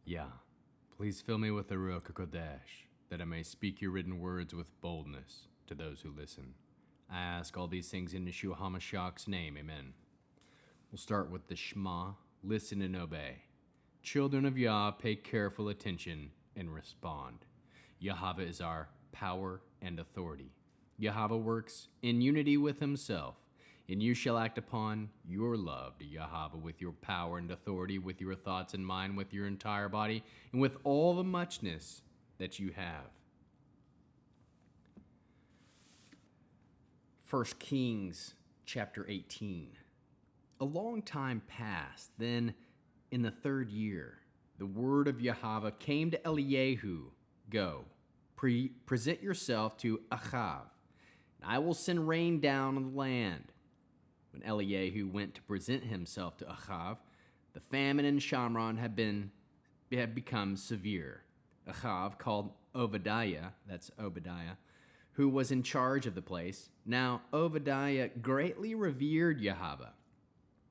Yah, please fill me with the Ruach HaKodesh, that I may speak your written words with boldness to those who listen. I ask all these things in Yeshua HaMashiach's name, amen. We'll start with the Shema, listen and obey. Children of Yah, pay careful attention and respond. Yahweh is our power and authority. Yahweh works in unity with himself, and you shall act upon your love to Yahweh with your power and authority, with your thoughts and mind, with your entire body, and with all the muchness that you have. 1 Kings chapter 18. A long time passed, then in the 3rd year, the word of Yahweh came to Eliyahu, Go, present yourself to Achav, and I will send rain down on the land. When Eliyahu went to present himself to Achav, the famine in Shamron had become severe. Achav called Obadiah, that's Obadiah, who was in charge of the place. Now Obadiah greatly revered Yahweh.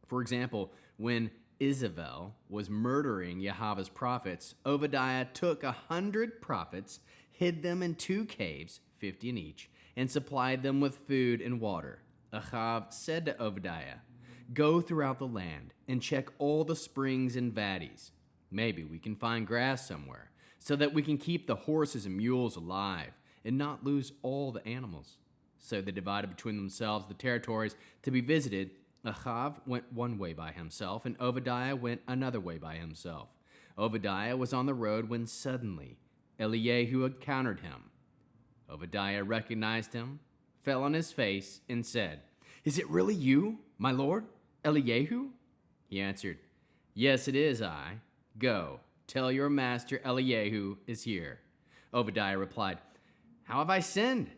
For example, when Isabel was murdering Yahweh's prophets, Obadiah took 100 prophets, hid them in 2 caves, 50 in each, and supplied them with food and water. Achav said to Obadiah, Go throughout the land and check all the springs and valleys. Maybe we can find grass somewhere, so that we can keep the horses and mules alive and not lose all the animals. So they divided between themselves the territories to be visited. Achav went one way by himself, and Obadiah went another way by himself. Obadiah was on the road when suddenly Eliyahu encountered him. Obadiah recognized him, fell on his face, and said, Is it really you, my lord, Eliyahu? He answered, Yes, it is I. Go, tell your master Eliyahu is here. Obadiah replied, How have I sinned,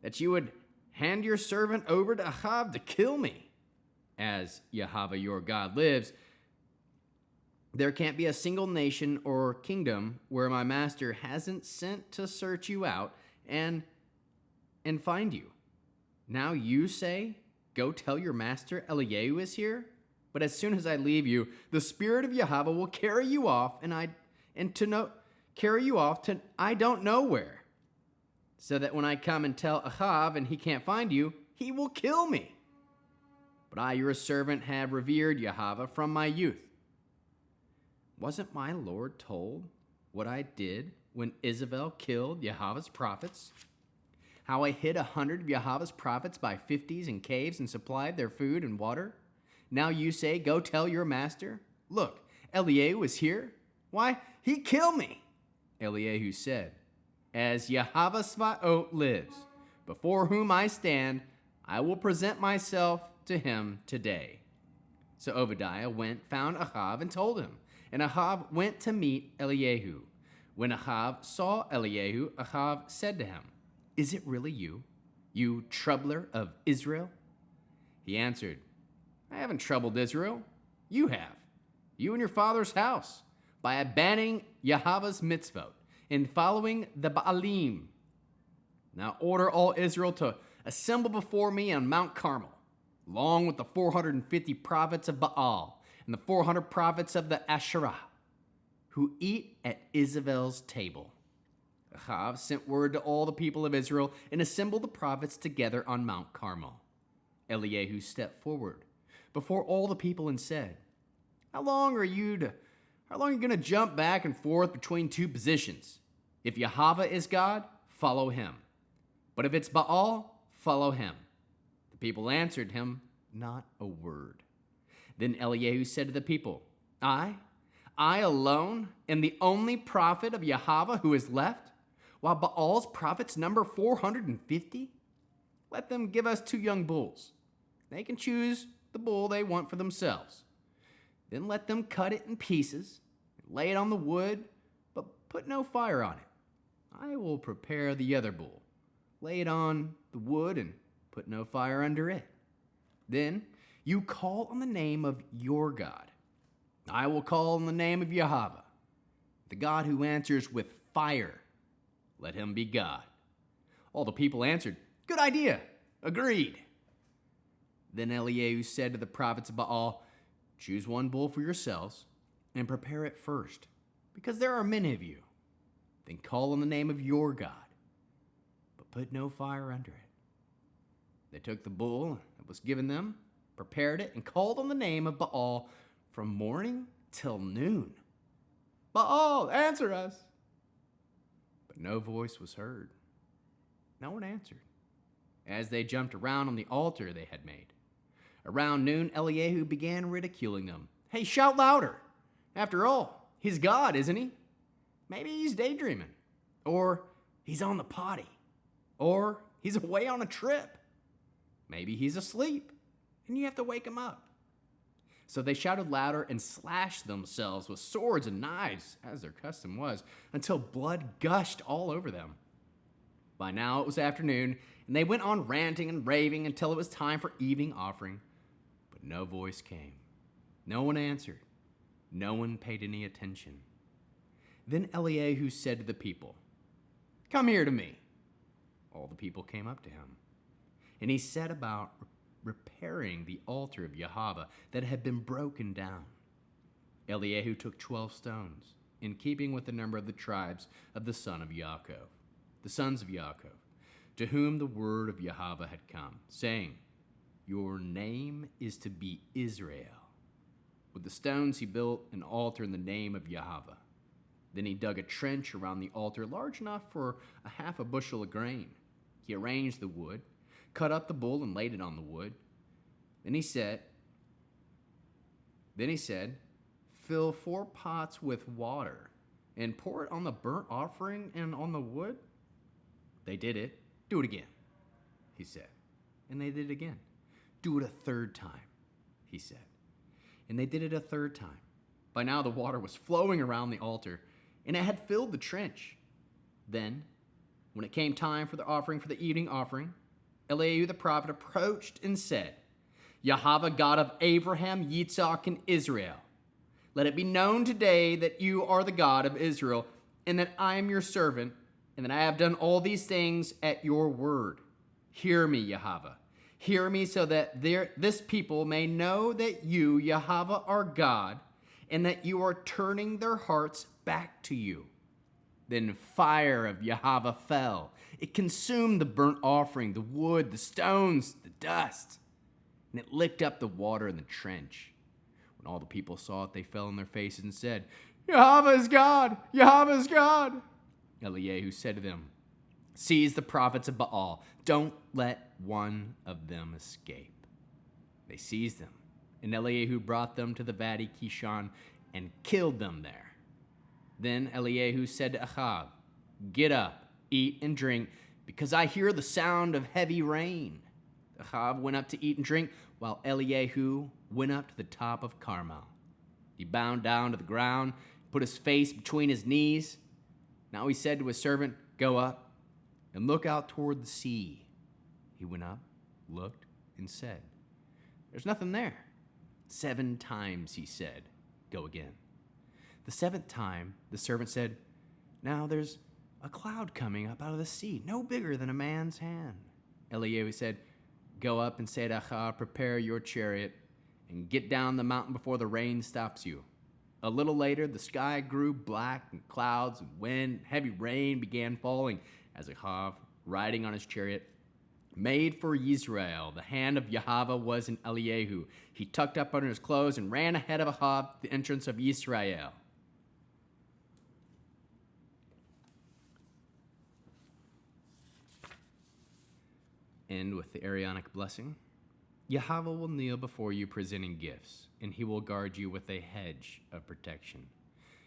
that you would hand your servant over to Achav to kill me? As Yahweh your God lives, there can't be a single nation or kingdom where my master hasn't sent to search you out and find you. Now you say, Go tell your master Eliyahu is here? But as soon as I leave you, the spirit of Yahweh will carry you off, carry you off to I don't know where, so that when I come and tell Achav and he can't find you, he will kill me. But I, your servant, have revered Yahweh from my youth. Wasn't my Lord told what I did when Isabel killed Yahweh's prophets? How I hid 100 of Yahweh's prophets by 50s in caves and supplied their food and water? Now you say, Go tell your master, Look, Eliyahu is here. Why, he killed me. Eliyahu said, As Yahweh Svaot lives, before whom I stand, I will present myself to him today. So Obadiah went, found Achav, and told him. And Achav went to meet Eliyahu. When Achav saw Eliyahu, Achav said to him, Is it really you, you troubler of Israel? He answered, I haven't troubled Israel. You have, you and your father's house, by abandoning Yahweh's mitzvot and following the Baalim. Now order all Israel to assemble before me on Mount Carmel, along with the 450 prophets of Baal and the 400 prophets of the Asherah, who eat at Isabel's table. Achav sent word to all the people of Israel and assembled the prophets together on Mount Carmel. Eliyahu stepped forward before all the people and said, How long are you going to jump back and forth between 2 positions? If Yahweh is God, follow him. But if it's Baal, follow him. The people answered him, Not a word. Then Eliyahu said to the people, I alone am the only prophet of Yahweh who is left, while Baal's prophets number 450? Let them give us 2 young bulls. They can choose the bull they want for themselves. Then let them cut it in pieces, and lay it on the wood, but put no fire on it. I will prepare the other bull, lay it on the wood, and put no fire under it. Then you call on the name of your God. I will call on the name of Yahweh, the God who answers with fire. Let him be God. All the people answered, Good idea. Agreed. Then Eliyahu said to the prophets of Baal, Choose 1 bull for yourselves and prepare it first, because there are many of you. Then call on the name of your God, but put no fire under it." They took the bull that was given them, prepared it, and called on the name of Baal from morning till noon. "Baal, answer us!" But no voice was heard. No one answered, as they jumped around on the altar they had made. Around noon, Eliyahu began ridiculing them. "Hey, shout louder! After all, he's God, isn't he? Maybe he's daydreaming, or he's on the potty, or he's away on a trip. Maybe he's asleep, and you have to wake him up." So they shouted louder and slashed themselves with swords and knives, as their custom was, until blood gushed all over them. By now it was afternoon, and they went on ranting and raving until it was time for evening offering. But no voice came. No one answered. No one paid any attention. Then Eliyahu said to the people, "Come here to me." All the people came up to him, and he set about repairing the altar of Yahweh that had been broken down. Eliyahu took 12 stones, in keeping with the number of the tribes of the sons of Yaakov, to whom the word of Yahweh had come, saying, "Your name is to be Israel." With the stones he built an altar in the name of Yahweh. Then he dug a trench around the altar large enough for a half a bushel of grain. He arranged the wood, cut up the bull and laid it on the wood. Then he said, "Fill 4 pots with water and pour it on the burnt offering and on the wood." They did it. "Do it again," he said. And they did it again. "Do it a 3rd time," he said. And they did it a 3rd time. By now the water was flowing around the altar, and it had filled the trench. Then, when it came time for the offering for the evening offering, Eliyahu the prophet approached and said, "Yahweh, God of Abraham, Yitzhak, and Israel, let it be known today that you are the God of Israel, and that I am your servant, and that I have done all these things at your word. Hear me, Yahweh. Hear me, so that this people may know that you, Yahweh, are God, and that you are turning their hearts back to you." Then fire of Yahweh fell. It consumed the burnt offering, the wood, the stones, the dust, and it licked up the water in the trench. When all the people saw it, they fell on their faces and said, "Yahweh is God! Yahweh is God!" Eliyahu said to them, "Seize the prophets of Baal. Don't let one of them escape." They seized them, and Eliyahu brought them to the Vadi Kishon and killed them there. Then Eliyahu said to Ahab, "Get up, eat and drink, because I hear the sound of heavy rain." Ahab went up to eat and drink, while Eliyahu went up to the top of Carmel. He bowed down to the ground, put his face between his knees. Now he said to his servant, "Go up and look out toward the sea." He went up, looked, and said, "There's nothing there." 7 times he said, "Go again." The 7th time, the servant said, "Now there's a cloud coming up out of the sea, no bigger than a man's hand." Eliyahu said, "Go up and say to Ahab, prepare your chariot and get down the mountain before the rain stops you." A little later, the sky grew black, and clouds and wind, heavy rain began falling as Ahab, riding on his chariot, made for Israel. The hand of Yahweh was in Eliyahu. He tucked up under his clothes and ran ahead of Ahab to the entrance of Israel. End with the Aaronic blessing. Yahweh will kneel before you presenting gifts, and he will guard you with a hedge of protection.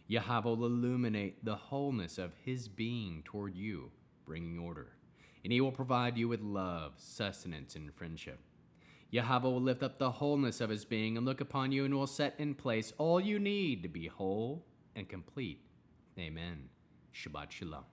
Yahweh will illuminate the wholeness of his being toward you, bringing order, and he will provide you with love, sustenance, and friendship. Yahweh will lift up the wholeness of his being and look upon you and will set in place all you need to be whole and complete. Amen. Shabbat Shalom.